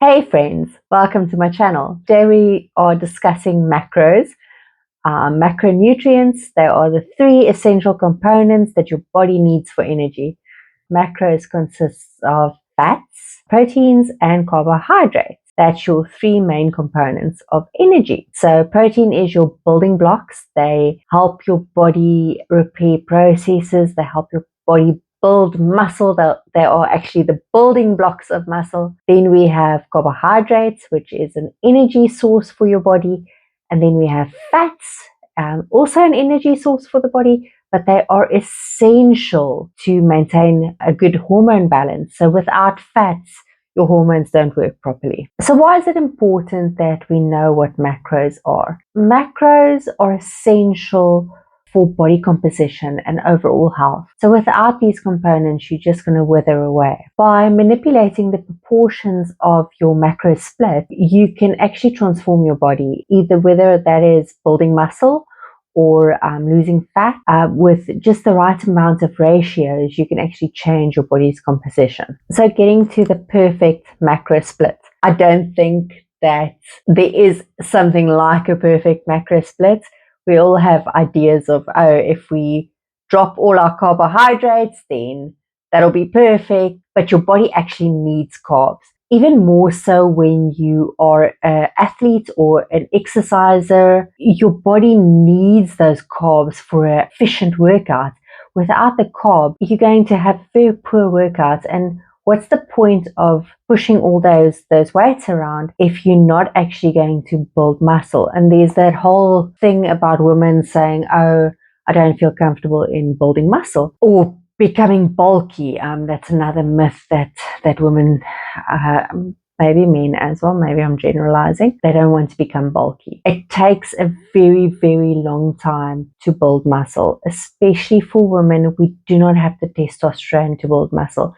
Hey friends, welcome to my channel. Today we are discussing macros. Macronutrients, they are the three essential components that your body needs for energy. Macros consists of fats, proteins, and carbohydrates. That's your three main components of energy. So protein is your building blocks. They help your body repair processes. They help your body build muscle. They are actually the building blocks of muscle. Then we have carbohydrates, which is an energy source for your body. And then we have fats, also an energy source for the body, but they are essential to maintain a good hormone balance. So without fats, your hormones don't work properly. So why is it important that we know what macros are? Macros are essential for body composition and overall health. So without these components, you're just going to wither away. By manipulating the proportions of your macro split, you can actually transform your body, either whether that is building muscle or losing fat. With just the right amount of ratios, you can actually change your body's composition. So getting to the perfect macro split. I don't think that there is something like a perfect macro split. We all have ideas of, if we drop all our carbohydrates, then that'll be perfect. But your body actually needs carbs. Even more so when you are an athlete or an exerciser, your body needs those carbs for an efficient workout. Without the carb, you're going to have very poor workouts. And what's the point of pushing all those weights around if you're not actually going to build muscle? And there's that whole thing about women saying, oh, I don't feel comfortable in building muscle, or becoming bulky. That's another myth that women, maybe men as well, maybe I'm generalizing, they don't want to become bulky. It takes a very, very long time to build muscle, especially for women. We do not have the testosterone to build muscle.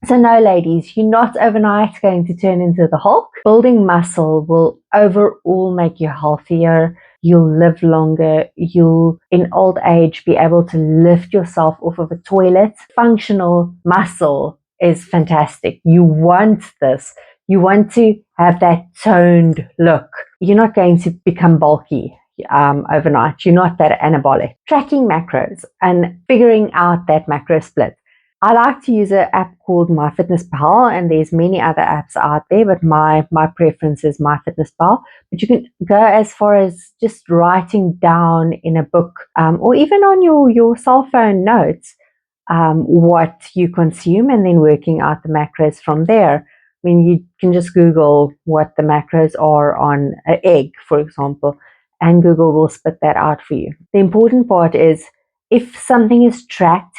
So no, ladies, you're not overnight going to turn into the Hulk. Building muscle will overall make you healthier. You'll live longer. You'll, in old age, be able to lift yourself off of a toilet. Functional muscle is fantastic. You want this. You want to have that toned look. You're not going to become bulky overnight. You're not that anabolic. Tracking macros and figuring out that macro split. I like to use an app called MyFitnessPal, and there's many other apps out there, but my preference is MyFitnessPal. But you can go as far as just writing down in a book, or even on your cell phone notes, what you consume, and then working out the macros from there. I mean, you can just Google what the macros are on an egg, for example, and Google will spit that out for you. The important part is, if something is tracked,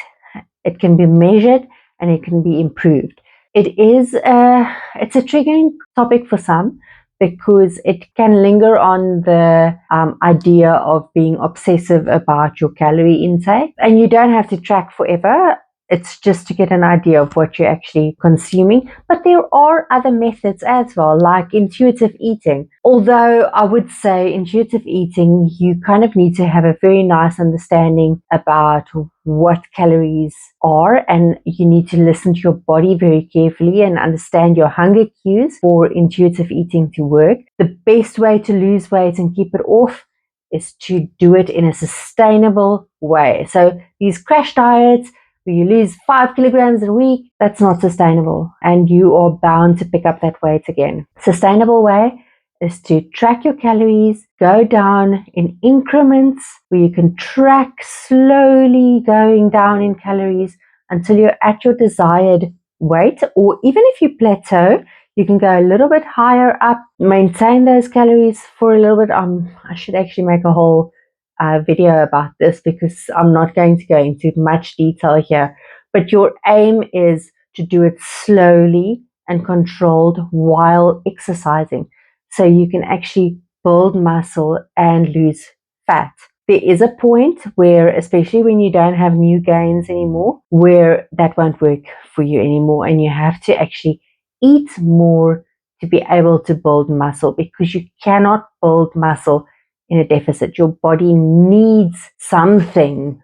it can be measured and it can be improved. It's a triggering topic for some, because it can linger on the idea of being obsessive about your calorie intake. And you don't have to track forever. It's just to get an idea of what you're actually consuming. But there are other methods as well, like intuitive eating. Although I would say intuitive eating, you kind of need to have a very nice understanding about what calories are, and you need to listen to your body very carefully and understand your hunger cues for intuitive eating to work. The best way to lose weight and keep it off is to do it in a sustainable way. So these crash diets, where you lose 5 kilograms a week, that's not sustainable, and you are bound to pick up that weight again. Sustainable way is to track your calories, go down in increments where you can track slowly going down in calories until you're at your desired weight, or even if you plateau, you can go a little bit higher up, maintain those calories for a little bit. I should actually make a whole video about this, because I'm not going to go into much detail here, but your aim is to do it slowly and controlled while exercising, so you can actually build muscle and lose fat. There is a point where, especially when you don't have new gains anymore, where that won't work for you anymore, and you have to actually eat more to be able to build muscle, because you cannot build muscle in a deficit. Your body needs something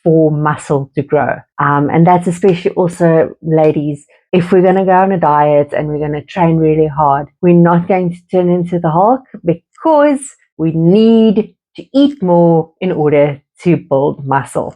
for muscle to grow. And that's especially also, ladies, if we're going to go on a diet and we're going to train really hard, we're not going to turn into the Hulk, because we need to eat more in order to build muscle.